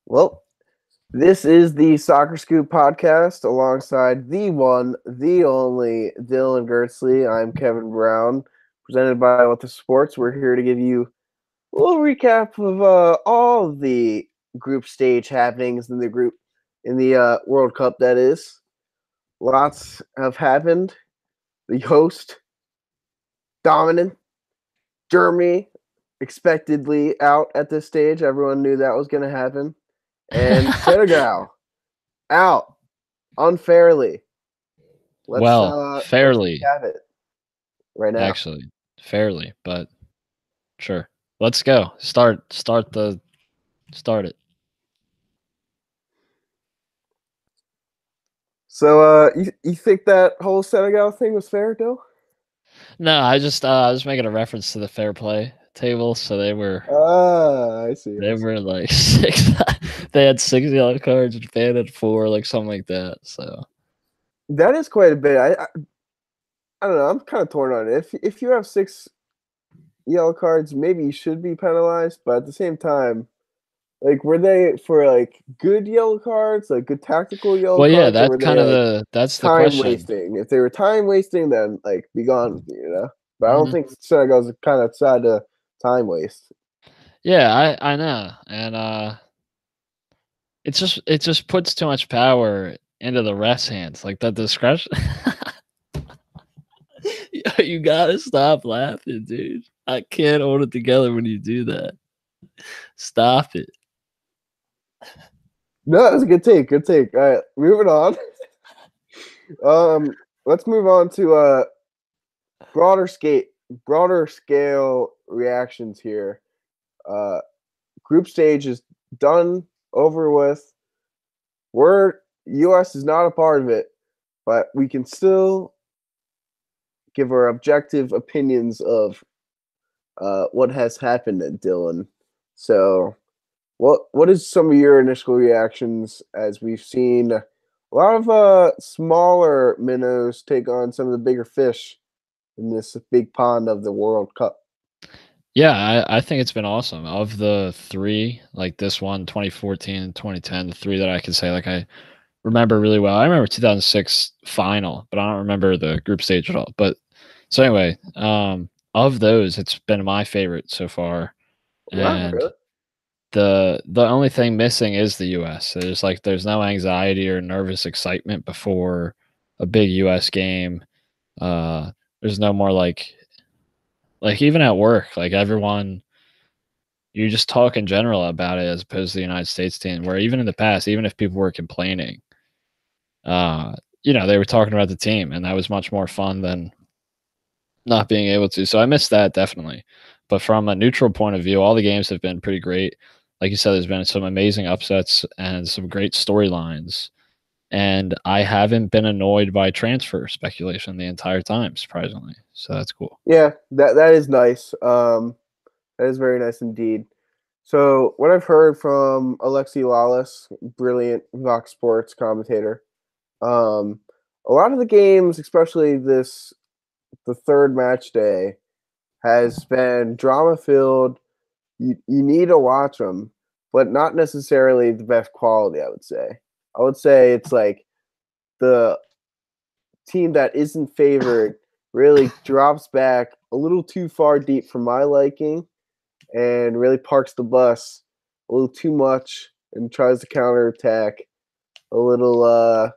Well, this is the Soccer Scoop podcast alongside the one, the only Dylan Gertzley. I'm Kevin Brown, presented by What the Sports. We're here to give you a little recap of all of the group stage happenings in the World Cup. That is, lots have happened. The host, dominant Germany, expectedly out at this stage. Everyone knew that was going to happen, and Senegal out unfairly. Well, Let's fairly, have it right now. actually. Fairly, but sure. Let's go. Start it. So, you think that whole Senegal thing was fair, Dill? No, I was making a reference to the fair play table, so I see. they were like six they had 6 yellow cards, Japan had 4, like something like that. So That is quite a bit. I don't know. I'm kind of torn on it. If you have 6 yellow cards, maybe you should be penalized. But at the same time, like, were they for like good yellow cards, like good tactical yellow well, yeah, cards, or were they like that's the time question. wasting? If they were time wasting, then like be gone with you. But I don't Hmm. think Senegal's kind of side to time waste. Yeah, I know. And it just puts too much power into the ref's hands. Like that discretion. You gotta stop laughing, dude. I can't hold it together when you do that. Stop it. No, that was a good take. Good take. All right, moving on. Let's move on to broader broader scale reactions here. Uh, group stage is done, over with. We're U.S. is not a part of it, but we can still give our objective opinions of what has happened at Dylan. So, what is some of your initial reactions as we've seen a lot of smaller minnows take on some of the bigger fish in this big pond of the World Cup? Yeah, I think it's been awesome. Of the 3, like this one, 2014 and 2010, the 3 that I can say, like, I remember really well. I remember 2006 final, but I don't remember the group stage at all. But so anyway, of those, it's been my favorite so far. Wow, And really? the only thing missing is the US. There's no anxiety or nervous excitement before a big US game. Uh, there's no more like even at work, like everyone, you just talk in general about it as opposed to the United States team. Where even in the past, even if people were complaining, they were talking about the team, and that was much more fun than not being able to. So I miss that definitely. But from a neutral point of view, all the games have been pretty great. Like you said, there's been some amazing upsets and some great storylines. And I haven't been annoyed by transfer speculation the entire time, surprisingly. So that's cool. Yeah, that is nice. That is very nice indeed. So, what I've heard from Alexi Lawless, brilliant Vox Sports commentator, um, a lot of the games, especially the third match day, has been drama filled. You need to watch them, but not necessarily the best quality. I would say it's like the team that isn't favored really drops back a little too far deep for my liking and really parks the bus a little too much and tries to counterattack a little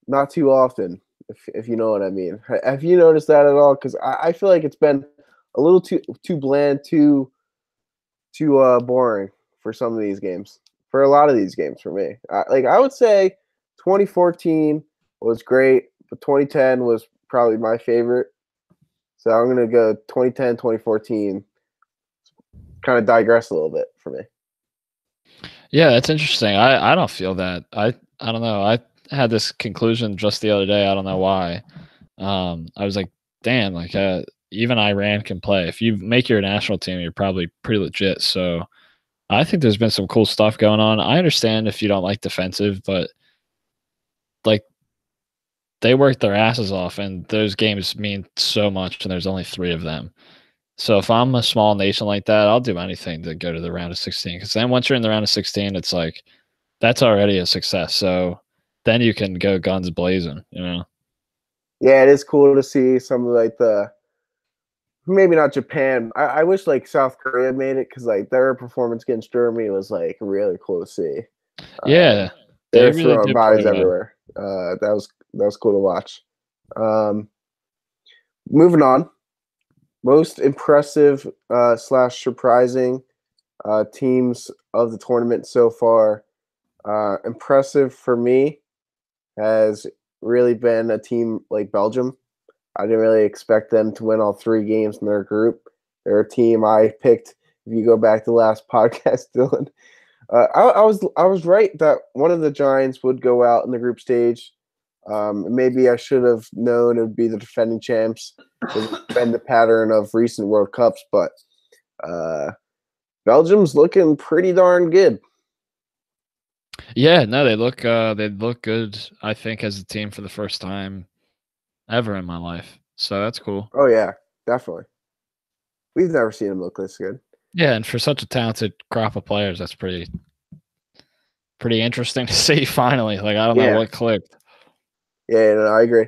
not too often, if you know what I mean. Have you noticed that at all? Because I feel like it's been a little too bland, too boring for some of these games. For a lot of these games, for me, I would say 2014 was great, but 2010 was probably my favorite. So I'm gonna go 2010, 2014. Kind of digress a little bit for me. Yeah, that's interesting. I don't feel that. I don't know. I had this conclusion just the other day. I don't know why. I was like, damn, like even Iran can play. If you make your national team, you're probably pretty legit. So I think there's been some cool stuff going on. I understand if you don't like defensive, but like they work their asses off, and those games mean so much, and there's only 3 of them. So if I'm a small nation like that, I'll do anything to go to the round of 16. Because then once you're in the round of 16, it's like that's already a success. So then you can go guns blazing. Yeah, it is cool to see some of like the maybe not Japan. I wish like South Korea made it because like their performance against Germany was like really cool to see. Yeah, They they were really throwing did play bodies well. everywhere. That was cool to watch. Moving on, most impressive slash surprising teams of the tournament so far. Impressive for me has really been a team like Belgium. I didn't really expect them to win all 3 games in their group. They're a team I picked. If you go back to the last podcast, Dylan, I was right that one of the Giants would go out in the group stage. Maybe I should have known it would be the defending champs. It's been the pattern of recent World Cups, but Belgium's looking pretty darn good. Yeah, no, they look good. I think as a team for the first time ever in my life. So that's cool. Oh yeah, definitely. We've never seen them look this good. Yeah, and for such a talented crop of players, that's pretty interesting to see. Finally, like I don't know Yeah, what clicked. yeah, no, I agree.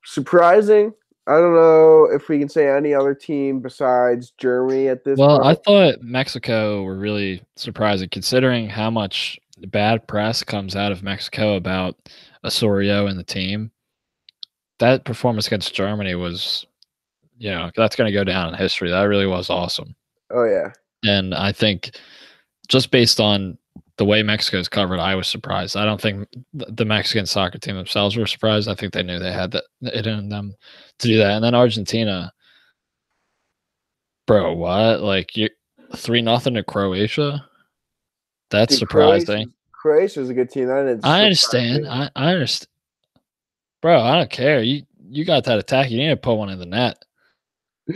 Surprising. I don't know if we can say any other team besides Germany at this Well, I point. thought Mexico were really surprising considering how much bad press comes out of Mexico about Osorio and the team. That performance against Germany was, that's going to go down in history. That really was awesome. Oh yeah, And I think just based on the way Mexico's covered, I was surprised. I don't think the Mexican soccer team themselves were surprised. I think they knew they had that it in them to do that. And then Argentina, bro, what? Like you 3-0 to Croatia? That's dude, surprising. Croatia's a good team. That didn't I surprise understand. me. I understand. Bro, I don't care. You got that attack. You need to put one in the net.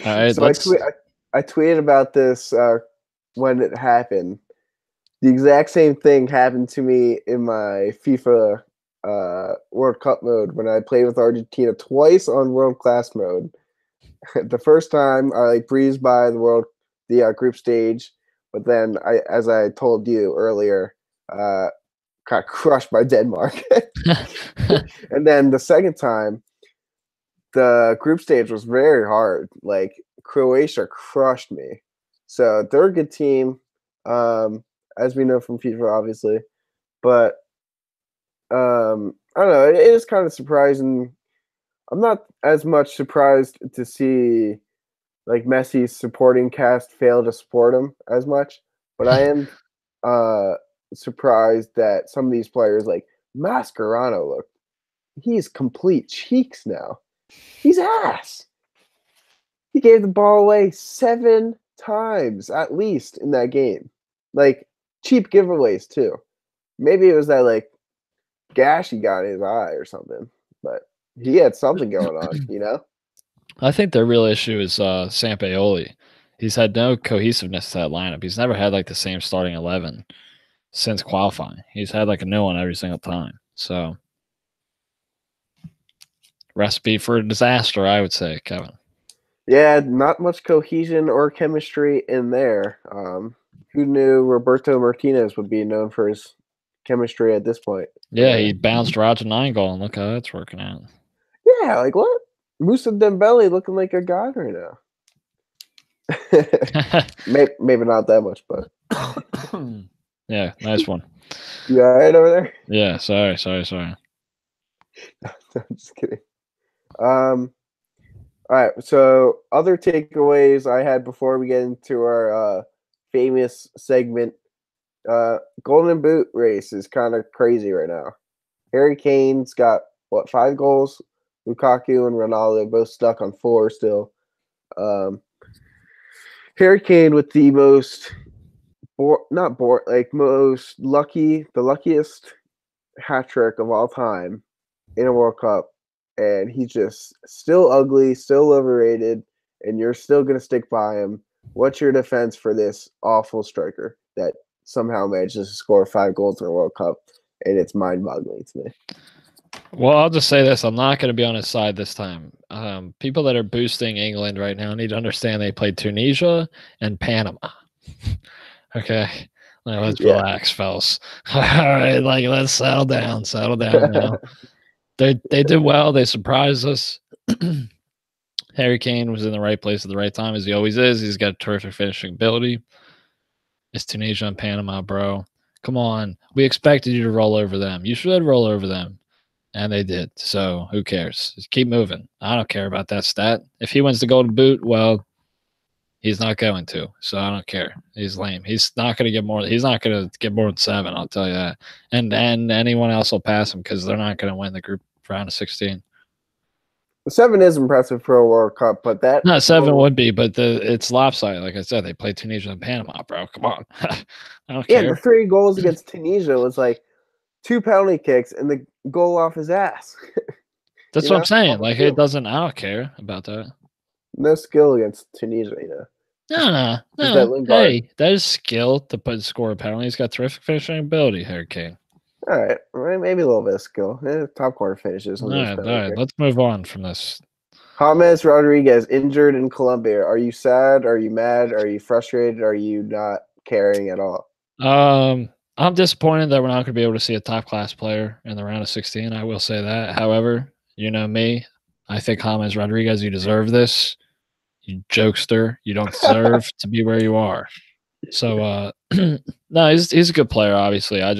All right, So I tweeted about this when it happened. The exact same thing happened to me in my FIFA World Cup mode when I played with Argentina twice on World Class mode. The first time I like breezed by the group stage, but then as I told you earlier, got crushed by Denmark. And then the second time, the group stage was very hard. Like Croatia crushed me. So they're a good team, as we know from FIFA, obviously. But I don't know. It is kind of surprising. I'm not as much surprised to see like Messi's supporting cast fail to support him as much, but I am uh surprised that some of these players like Mascherano look he's complete cheeks now. He's ass. He gave the ball away 7 times at least in that game. Like cheap giveaways too. Maybe it was that like gash he got in his eye or something, but he had something going on, you know? I think their real issue is Sampaoli. He's had no cohesiveness to that lineup. He's never had like the same starting 11 since qualifying. He's had like a new one every single time. So recipe for disaster, I would say, Kevin. Yeah, not much cohesion or chemistry in there. Who knew Roberto Martinez would be known for his chemistry at this point? Yeah, he bounced Roger Ninegoal, and look how that's working out. Yeah, like what? Musa Dembele looking like a god right now. Maybe not that much, but yeah, nice one. you all right over there? Yeah, sorry. I'm just kidding. All right. So other takeaways I had before we get into our famous segment. Golden Boot race is kind of crazy right now. Harry Kane's got what 5 goals? Lukaku and Ronaldo both stuck on 4 still. Harry Kane with the most most lucky, the luckiest hat trick of all time in a World Cup, and he's just still ugly, still overrated, and you're still gonna stick by him. What's your defense for this awful striker that somehow manages to score 5 goals in a World Cup? And it's mind-boggling to me. Well, I'll just say this: I'm not going to be on his side this time. People that are boosting England right now need to understand they played Tunisia and Panama. Okay, now let's Yeah. relax, fellas. All right, like let's settle down now. They did well. They surprised us. Harry Kane was in the right place at the right time, as he always is. He's got terrific finishing ability. It's Tunisia and Panama, bro. Come on, we expected you to roll over them. You should roll over them. And they did. So who cares? Just keep moving. I don't care about that stat. If he wins the golden boot, well, he's not going to. So I don't care. He's lame. He's not going to get more. He's not going to get more than 7. I'll tell you that. And anyone else will pass him because they're not going to win the group round of 16. 7 is impressive for a World Cup, but that No, 7 would be, but it's lopsided. Like I said, they played Tunisia and Panama, bro. Come on. I don't care. The 3 goals against Tunisia was like 2 penalty kicks and the goal off his ass. That's what I'm saying. Like it doesn't. I don't care about that. No skill against Tunisia, No. Hey, that is skill to score a penalty. He's got terrific finishing ability, Harry Kane. All right, maybe a little bit of skill. Top corner finishes. All right. Let's move on from this. James Rodriguez injured in Colombia. Are you sad? Are you mad? Are you frustrated? Are you not caring at all? I'm disappointed that we're not going to be able to see a top class player in the round of 16. I will say that. However, you know me. I think James Rodriguez, you deserve this. You jokester. You don't deserve to be where you are. So no, he's a good player, obviously. I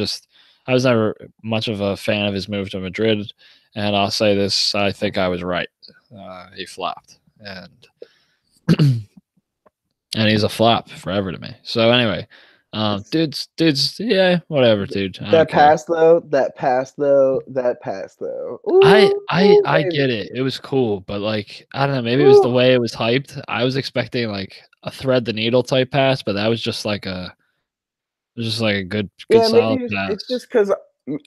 was never much of a fan of his move to Madrid, and I'll say this: I think I was right. He flopped, and and he's a flop forever to me. So anyway, dudes, yeah, whatever, dude. That pass though. Ooh, I get it. It was cool, but like I don't know, maybe it was the way it was hyped. I was expecting like a thread the needle type pass, but that was just like a good solid pass. It's just because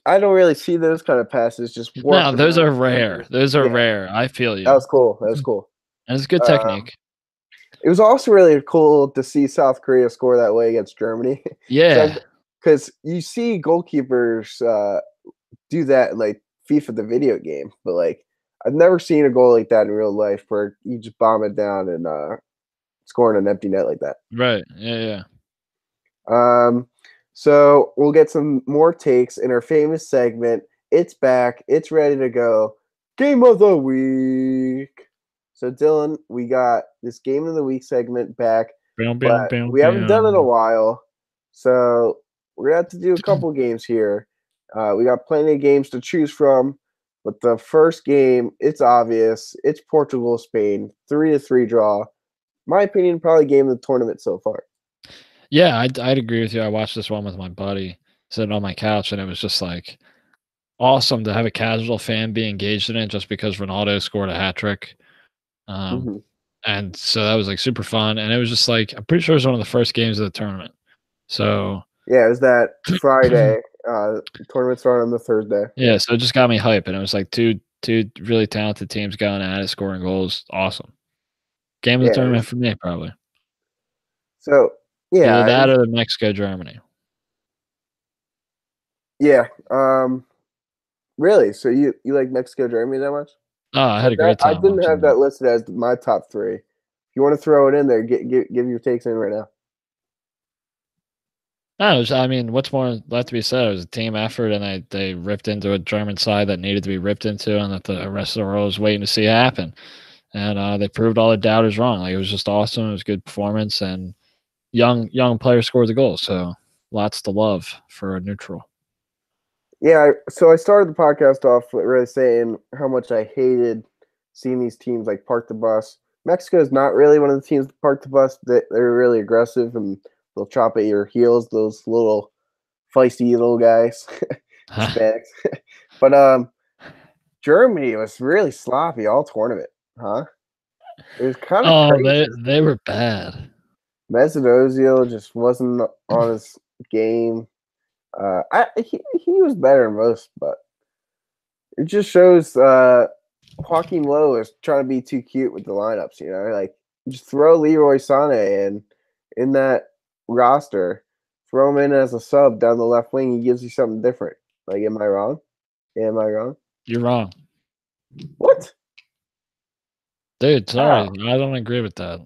I don't really see those kind of passes. Just no, those are rare. Those are rare. I feel you. That was cool. And it's good technique. It was also really cool to see South Korea score that way against Germany. Yeah, because you see goalkeepers do that in, like FIFA the video game, but like I've never seen a goal like that in real life where you just bomb it down and scoring an empty net like that. Right. Yeah. So we'll get some more takes in our famous segment. It's back. It's ready to go. Game of the week. So Dylan, we got this game of the week segment back, but we haven't done it in a while. So we're gonna have to do a couple games here. We got plenty of games to choose from, but the first game, it's obvious. It's Portugal, Spain, 3-3 draw. My opinion, probably game of the tournament so far. Yeah, I'd agree with you. I watched this one with my buddy sitting on my couch, and it was just like awesome to have a casual fan be engaged in it just because Ronaldo scored a hat trick. And so that was like super fun. And it was just like, I'm pretty sure it was one of the first games of the tournament. So yeah, it was that Friday. Tournament started on the Thursday. Yeah, so it just got me hype, and it was like two really talented teams going at it, scoring goals. Awesome. Game of the tournament for me, probably. So yeah, either that or the Mexico Germany. Yeah. Really? So you like Mexico Germany that much? Oh, I had a great time. I didn't have that listed as my top 3. If you want to throw it in there, give your takes in right now. No, I mean, what's more left to be said? It was a team effort, and they ripped into a German side that needed to be ripped into, and that the rest of the world was waiting to see happen. And they proved all the doubters wrong. Like it was just awesome. It was a good performance, and young players scored the goal. So lots to love for a neutral. Yeah, so I started the podcast off really saying how much I hated seeing these teams like park the bus. Mexico is not really one of the teams that park the bus. They're really aggressive and they'll chop at your heels. Those little feisty little guys, Hispanics. But Germany was really sloppy all tournament, huh? It was kind of crazy. They were bad. Mesut Ozil just wasn't on his game. He was better than most, but it just shows Joaquin Lowe is trying to be too cute with the lineups. Like just throw Leroy Sané in that roster, throw him in as a sub down the left wing. He gives you something different. Like, am I wrong? You're wrong. What? Dude, sorry. Wow. I don't agree with that.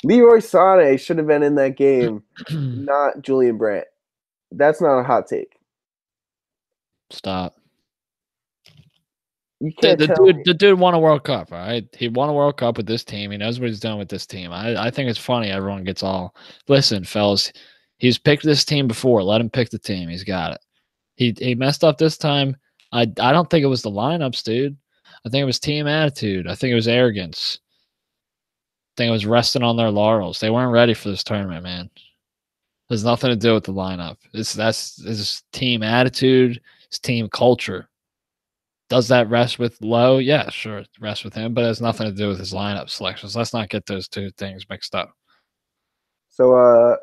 Leroy Sané should have been in that game, not Julian Brandt. That's not a hot take. Stop. You can't tell me. The dude won a World Cup, all right? He won a World Cup with this team. He knows what he's doing with this team. I think it's funny everyone gets all listen, fellas. He's picked this team before. Let him pick the team. He's got it. He messed up this time. I don't think it was the lineups, dude. I think it was team attitude. I think it was arrogance. I think it was resting on their laurels. They weren't ready for this tournament, man. It has nothing to do with the lineup. It's team attitude. It's team culture. Does that rest with Lowe? Yeah, sure, rest with him, but it has nothing to do with his lineup selections. Let's not get those two things mixed up. So,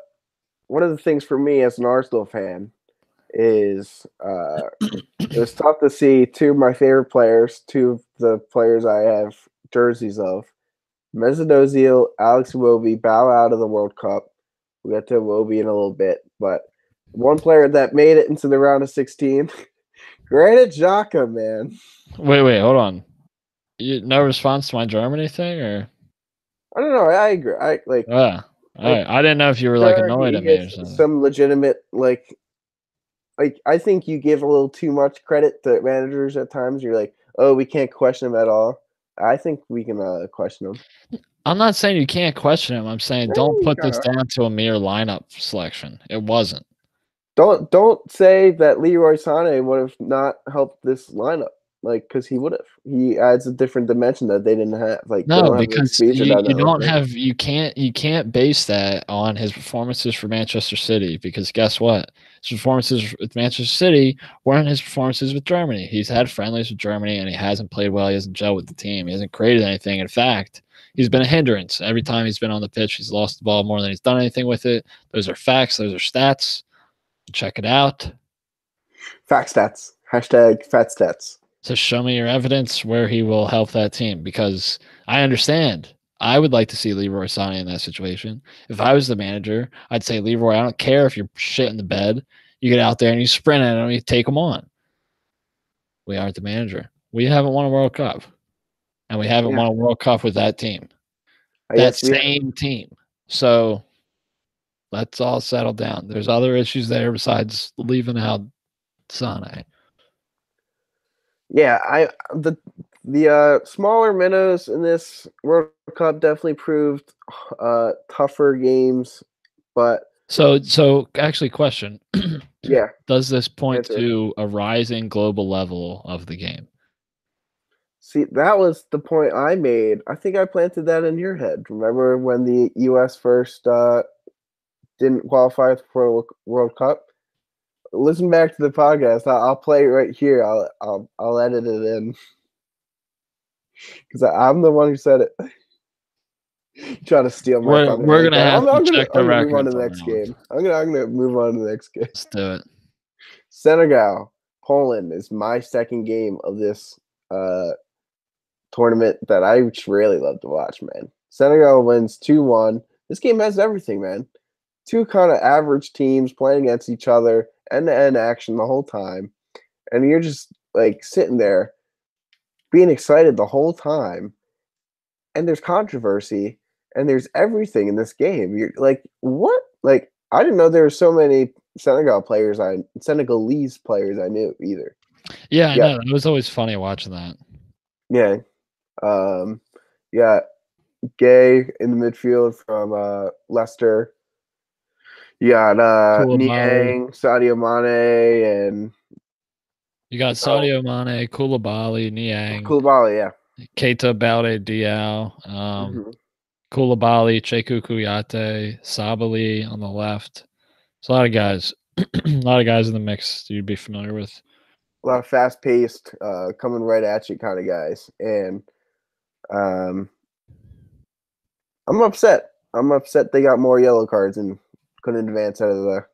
one of the things for me as an Arsenal fan is it was tough to see two of my favorite players, two of the players I have jerseys of, Mesut Ozil, Alex Iwobi, bow out of the World Cup. We'll get to Iwobi in a little bit, but one player that made it into the round of 16, Granit Xhaka, man. Wait, hold on. No response to my Germany thing, or I don't know. I agree. I like. all right. I didn't know if you were like annoyed at me or something. Some legitimate like I think you give a little too much credit to managers at times. You're like, oh, we can't question them at all. I think we can question them. I'm not saying you can't question him. I'm saying don't put this down to a mere lineup selection. It wasn't. Don't say that Leroy Sané would have not helped this lineup, like because he would have. He adds a different dimension that they didn't have. Like no, because you can't base that on his performances for Manchester City because guess what? His performances with Manchester City weren't his performances with Germany. He's had friendlies with Germany and he hasn't played well. He hasn't gelled with the team. He hasn't created anything. In fact, he's been a hindrance. Every time he's been on the pitch, he's lost the ball more than he's done anything with it. Those are facts. Those are stats. Check it out. Fact stats. Hashtag fat stats. So show me your evidence where he will help that team because I understand. I would like to see Leroy Sané in that situation. If I was the manager, I'd say, Leroy, I don't care if you're shit in the bed. You get out there and you sprint at him and you take him on. We aren't the manager. We haven't won a World Cup. And we haven't won a World Cup with that team. That same team. So let's all settle down. There's other issues there besides leaving out Sané. Yeah, the smaller minnows in this World Cup definitely proved tougher games, but so actually, question. Yeah, does this point to a rising global level of the game? See, that was the point I made. I think I planted that in your head. Remember when the U.S. first didn't qualify for the World Cup? Listen back to the podcast. I'll play it right here. I'll edit it in because I'm the one who said it. Trying to steal my thunder. We're gonna have to check the record. Move on to the next game. I'm gonna move on to the next game. Let's do it. Senegal, Poland is my second game of this tournament that I really love to watch, man. Senegal wins 2-1. This game has everything, man. Two kind of average teams playing against each other, end-to-end action the whole time. And you're just like sitting there being excited the whole time. And there's controversy and there's everything in this game. You're like, what? Like, I didn't know there were so many Senegalese players I knew either. Yeah, I know. It was always funny watching that. Yeah. Gay in the midfield from Leicester. You got Niang, Sadio Mane, and you got Sadio Mane, Koulibaly, Niang. Koulibaly, yeah. Keita, Balde, Diao, Koulibaly, Cheikhou Kouyaté, Sabali on the left. It's a lot of guys. A lot of guys in the mix you'd be familiar with. A lot of fast-paced, coming right at you kind of guys. And I'm upset. I'm upset they got more yellow cards and couldn't advance out of the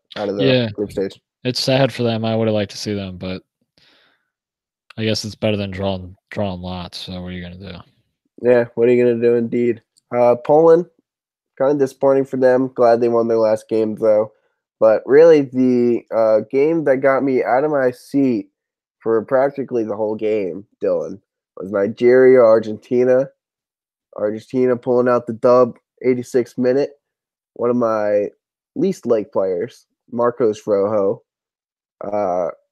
group stage. It's sad for them. I would have liked to see them, but I guess it's better than drawing lots. So what are you gonna do? Yeah, what are you gonna do? Indeed. Poland, kind of disappointing for them. Glad they won their last game though. But really, the game that got me out of my seat for practically the whole game, Dylan, was Nigeria, Argentina. Argentina pulling out the dub, 86th minute. One of my least liked players, Marcos Rojo.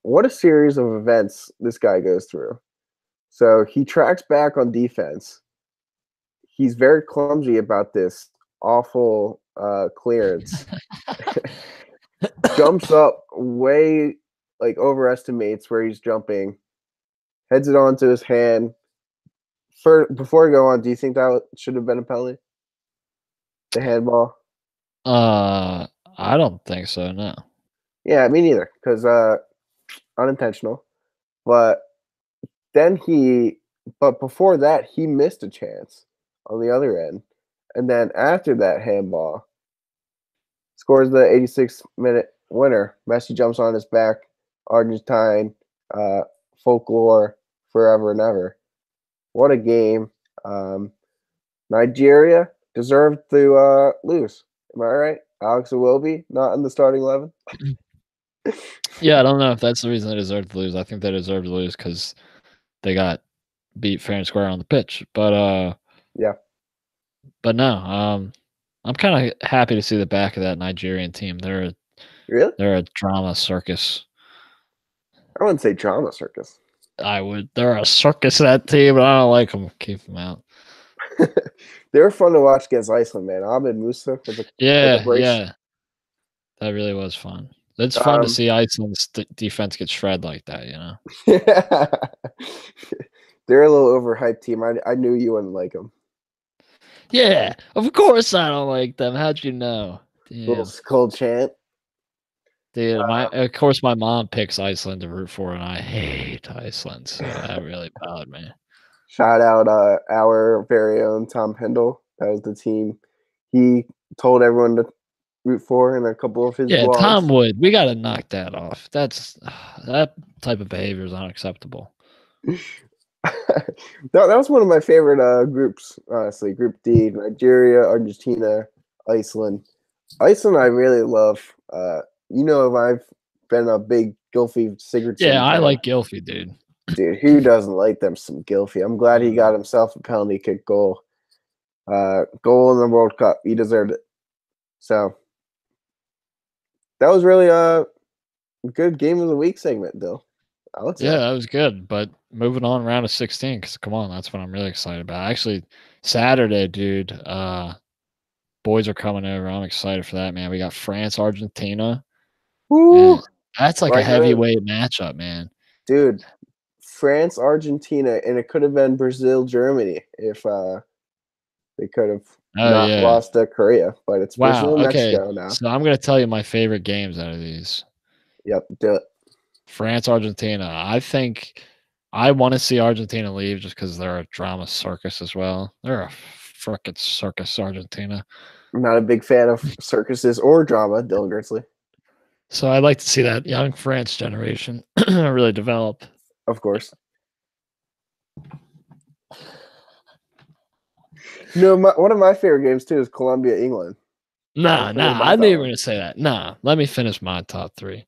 What a series of events this guy goes through. So he tracks back on defense. He's very clumsy about this awful clearance. Jumps up way, like, overestimates where he's jumping, heads it onto his hand. Before I go on, do you think that should have been a penalty? The handball? I don't think so. No. Yeah, me neither, because unintentional. But before that, he missed a chance on the other end. And then after that handball, scores the 86th minute winner. Messi jumps on his back. Argentine folklore forever and ever. What a game. Nigeria deserved to lose. Am I right? Alex Iwobi not in the starting 11? Yeah, I don't know if that's the reason they deserved to lose. I think they deserved to lose because they got beat fair and square on the pitch. But yeah. But no, I'm kind of happy to see the back of that Nigerian team. They're a drama circus. I wouldn't say drama circus. They're a circus, that team, but I don't like them. Keep them out. They were fun to watch against Iceland, man. Ahmed Musa. Yeah. That really was fun. It's fun to see Iceland's defense get shred like that, you know? Yeah. They're a little overhyped team. I knew you wouldn't like them. Yeah, of course I don't like them. How'd you know? Damn. Little skull chant. Dude, of course my mom picks Iceland to root for, and I hate Iceland, so that really bothered me. Shout out our very own Tom Pendle. That was the team he told everyone to root for in a couple of his blogs. Tom Wood. We got to knock that off. That type of behavior is unacceptable. that was one of my favorite groups, honestly. Group D: Nigeria, Argentina, Iceland. Iceland, I really love. I've been a big Gylfi Sigurdsson. Yeah, I like Gylfi, dude. Dude, who doesn't like them some Gylfi? I'm glad he got himself a penalty kick goal. Goal in the World Cup. He deserved it. So that was really a good game of the week segment, Bill. Yeah, that was good. But moving on, round of 16, because come on, that's what I'm really excited about. Actually, Saturday, dude, boys are coming over. I'm excited for that, man. We got France, Argentina. Woo! That's like a heavyweight matchup, man. Dude, France, Argentina, and it could have been Brazil, Germany if they could have lost to Korea. But it's Brazil, Mexico now. So I'm going to tell you my favorite games out of these. Yep, do it. France, Argentina. I think I want to see Argentina leave just because they're a drama circus as well. They're a frickin' circus, Argentina. I'm not a big fan of circuses or drama, Dylan Gertzley. So I'd like to see that young France generation really develop. Of course. One of my favorite games, too, is Colombia, England. Nah, I knew you were going to say that. Nah, let me finish my top three.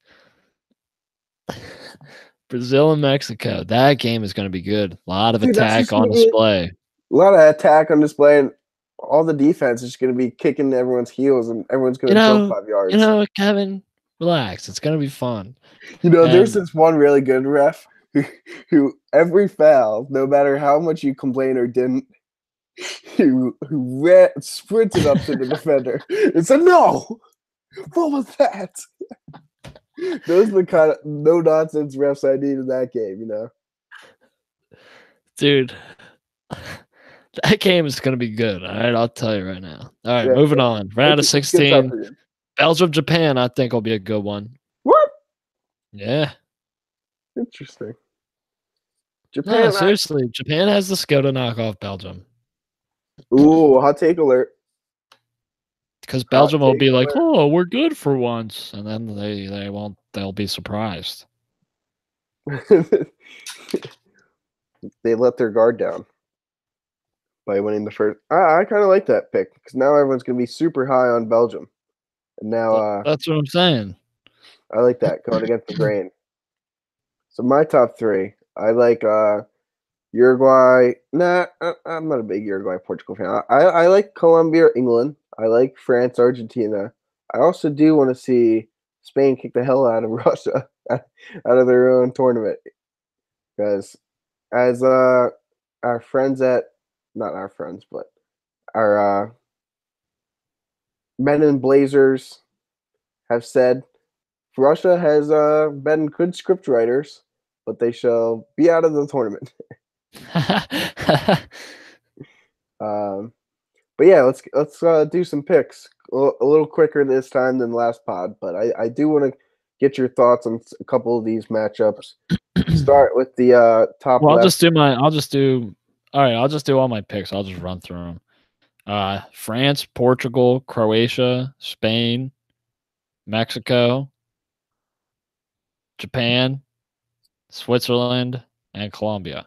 Brazil and Mexico. That game is going to be good. A lot of attack on display. A lot of attack on display, and all the defense is going to be kicking everyone's heels, and everyone's going to jump 5 yards. Kevin, relax. It's going to be fun. There's this one really good ref who every foul, no matter how much you complain or didn't, who sprinted up to the defender and said, "No, what was that?" Those are the kind of no-nonsense refs I need in that game, Dude, that game is going to be good. All right, I'll tell you right now. All right, moving on. Round of 16. Belgium, Japan, I think will be a good one. What? Yeah. Interesting. Japan. No, seriously, Japan has the skill to knock off Belgium. Ooh, hot take alert. Because Belgium will be like, "Oh, we're good for once," and then they won't. They'll be surprised. They let their guard down by winning the first. I kind of like that pick because now everyone's going to be super high on Belgium, and now that's what I'm saying. I like that going against the grain. So my top three, I like Uruguay. Nah, I'm not a big Uruguay Portugal fan. I like Colombia, England. I like France, Argentina. I also do want to see Spain kick the hell out of Russia out of their own tournament because as our friends at not our friends but our men in blazers have said, Russia has been good script writers, but they shall be out of the tournament. Um, but yeah, let's do some picks a little quicker this time than last pod. But I do want to get your thoughts on a couple of these matchups. Start with the top Well, left. I'll just do all my picks. I'll just run through them. France, Portugal, Croatia, Spain, Mexico, Japan, Switzerland, and Colombia.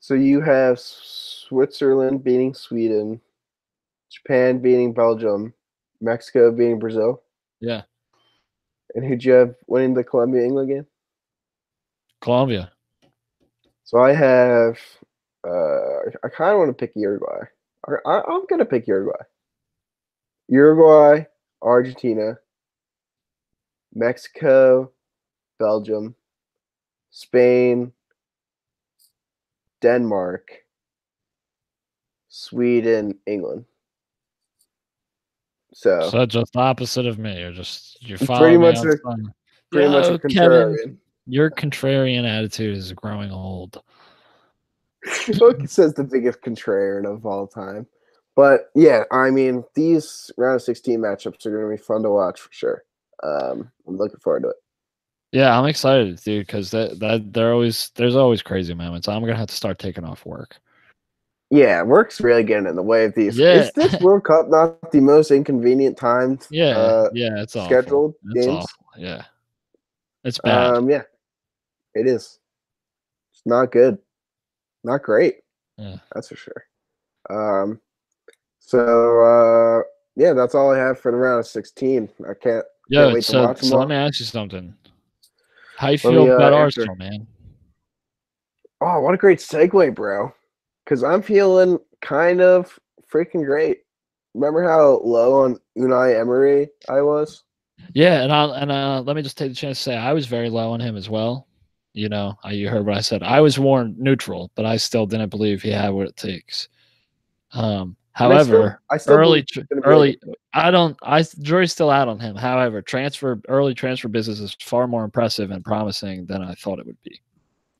So you have Switzerland beating Sweden, Japan beating Belgium, Mexico beating Brazil. Yeah. And who'd you have winning the Colombia-England game? Colombia. So I have, I kind of want to pick Uruguay. I'm going to pick Uruguay. Uruguay, Argentina, Mexico, Belgium, Spain, Denmark, Sweden, England. So just the opposite of me. You're pretty following me much on pretty much a Kevin, contrarian. your contrarian attitude is growing old. Look, it says the biggest contrarian of all time. But yeah, I mean, these round of 16 matchups are going to be fun to watch for sure. I'm looking forward to it. Yeah, I'm excited, dude, because there's always crazy moments. I'm gonna have to start taking off work. Yeah, work's really getting in the way of these. Yeah. Is this World Cup not the most inconvenient timed It's scheduled awful. It's games? awful. Yeah. It's bad. Yeah, it is. It's not good. Not great. Yeah. That's for sure. So yeah, that's all I have for the round of 16. I can't wait to watch them so all. let me ask you something. How you feel about Arsenal, man? Oh, what a great segue, bro. Because I'm feeling kind of freaking great. Remember how low on Unai Emery I was? Yeah, and let me just take the chance to say I was very low on him as well. You know, you heard what I said. I was more neutral, but I still didn't believe he had what it takes. However, I still jury's still out on him. However, early transfer business is far more impressive and promising than I thought it would be.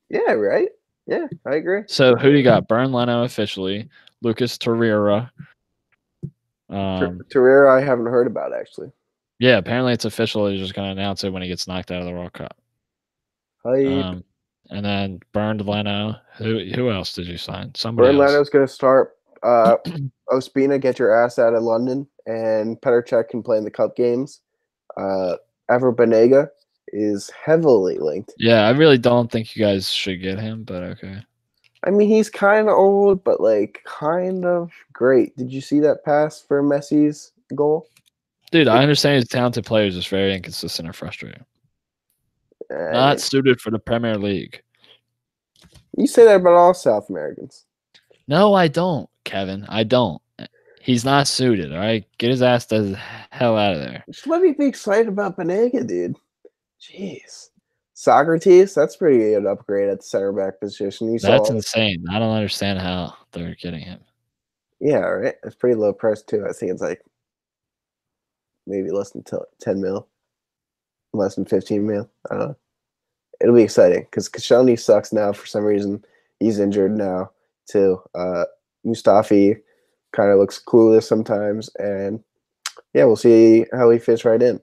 Yeah, right. Yeah, I agree. So who do you got? Bernd Leno officially, Lucas Torreira. Torreira, I haven't heard about actually. Yeah, apparently it's official. He's just going to announce it when he gets knocked out of the World Cup. Hype. And then Bernd Leno. Who else did you sign? Somebody Bernd else. Leno's going to start. Ospina, get your ass out of London, and Petr Cech can play in the cup games. Ever Banega is heavily linked. Yeah, I really don't think you guys should get him, but okay. I mean, he's kind of old, but like kind of great. Did you see that pass for Messi's goal? Dude, I understand he's a talented player, just very inconsistent and frustrating. Not suited for the Premier League. You say that about all South Americans. No, I don't, Kevin. I don't. He's not suited, all right? Get his ass the hell out of there. Just let me be excited about Banega, dude. Jeez. Socrates, that's pretty good upgrade at the center back position. That's insane. I don't understand how they're getting him. Yeah, right. It's pretty low price too. I think it's like maybe less than 10 mil, less than 15 mil. I don't know. It'll be exciting because Koscielny sucks now for some reason. He's injured now too. Mustafi kind of looks clueless sometimes, and yeah, we'll see how he fits right in.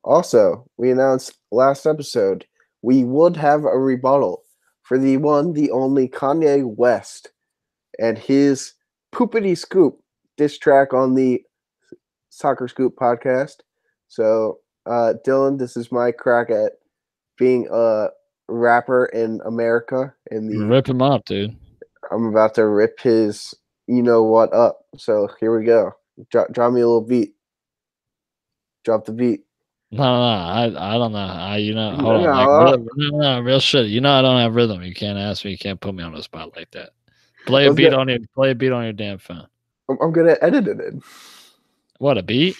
Also, we announced last episode we would have a rebuttal for the one, the only Kanye West and his Poopity Scoop diss track on the Soccer Scoop podcast. So, Dylan, this is my crack at being a rapper in America. Rip him up, dude. I'm about to rip his you know what up. So here we go. Drop me a little beat. Drop the beat. No, I don't know. Hold on, like No, real shit. I don't have rhythm. You can't ask me. You can't put me on the spot like that. I was gonna, Play a beat on your damn phone. I'm gonna edit it in. What, a beat?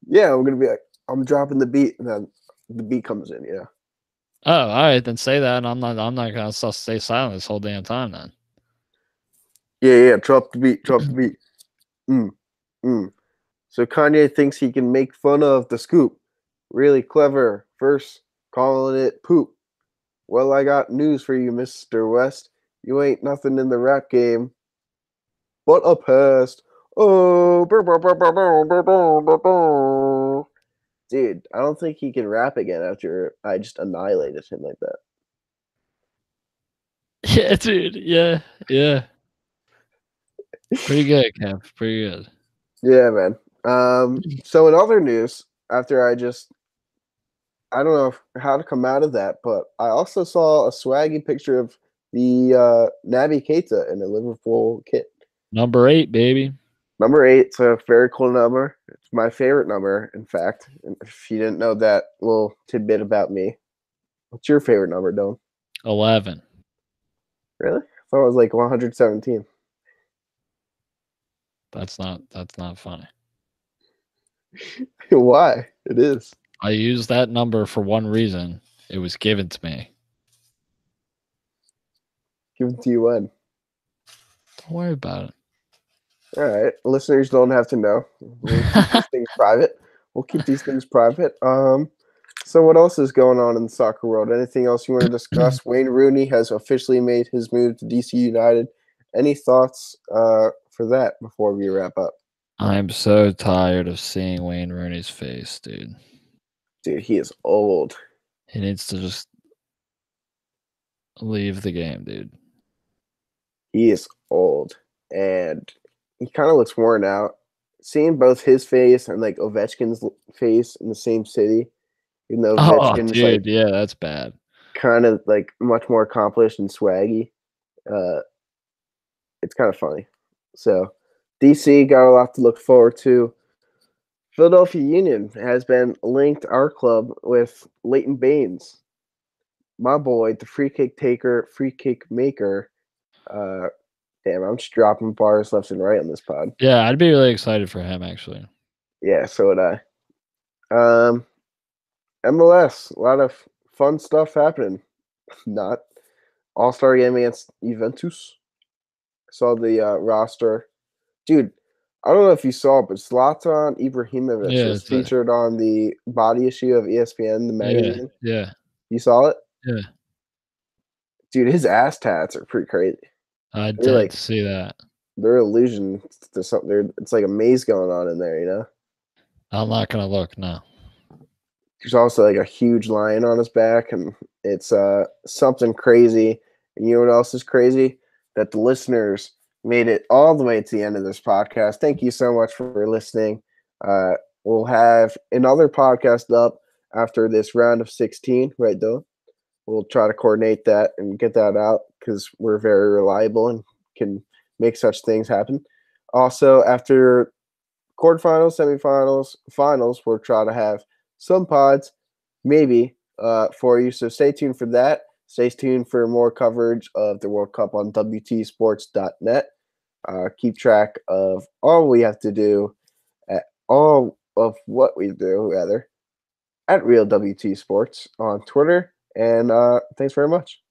Yeah, I'm gonna be like, I'm dropping the beat, and then the beat comes in. Yeah. Oh, all right, then say that, and I'm not gonna stay silent this whole damn time then. Yeah. Drop the beat. Drop the beat. Mm, mm. So Kanye thinks he can make fun of the scoop. Really clever. First, calling it poop. Well, I got news for you, Mr. West. You ain't nothing in the rap game but a pest. Oh, dude, I don't think he can rap again after I just annihilated him like that. Yeah, dude. Yeah, yeah. Pretty good, Kev. Pretty good. Yeah, man. So in other news, after I don't know how to come out of that, but I also saw a swaggy picture of the Naby Keita in a Liverpool kit. Number 8, baby. Number 8's a very cool number. It's my favorite number, in fact. And if you didn't know that little tidbit about me, what's your favorite number, Don? 11. Really? I thought it was like 117. That's not funny. Why? It is. I use that number for one reason. It was given to me. Give it to you when. Don't worry about it. All right. Listeners don't have to know. We'll keep these things private. We'll keep these things private. So what else is going on in the soccer world? Anything else you want to discuss? Wayne Rooney has officially made his move to DC United. Any thoughts for that before we wrap up? I'm so tired of seeing Wayne Rooney's face, dude. Dude, he is old. He needs to just leave the game, dude. He is old, and he kind of looks worn out. Seeing both his face and like Ovechkin's face in the same city, even though Oh, Ovechkin's like dude, yeah, that's bad. kind of like much more accomplished and swaggy. Uh, it's kind of funny. So, DC got a lot to look forward to. Philadelphia Union has been linked our club with Leighton Baines, my boy, the free kick taker, free kick maker. Damn, I'm just dropping bars left and right on this pod. Yeah, I'd be really excited for him, actually. Yeah, so would I. MLS, a lot of fun stuff happening. Not All-Star game against Juventus. Saw the roster. Dude, I don't know if you saw it, but Zlatan Ibrahimovic Yeah, was featured on the body issue of ESPN, the magazine. yeah. You saw it? Yeah. Dude, his ass tats are pretty crazy. I They're did like see that. they're illusion to something. It's like a maze going on in there, you know? I'm not gonna look now. There's also like a huge lion on his back, and it's something crazy. And you know what else is crazy? That the listeners made it all the way to the end of this podcast. Thank you so much for listening. We'll have another podcast up after this round of 16, right, though? We'll try to coordinate that and get that out because we're very reliable and can make such things happen. Also, after quarterfinals, semifinals, finals, we'll try to have some pods, maybe, for you. So stay tuned for that. Stay tuned for more coverage of the World Cup on WTSports.net. Keep track of all we have to do, all of what we do, rather, at Real WT Sports on Twitter. And thanks very much.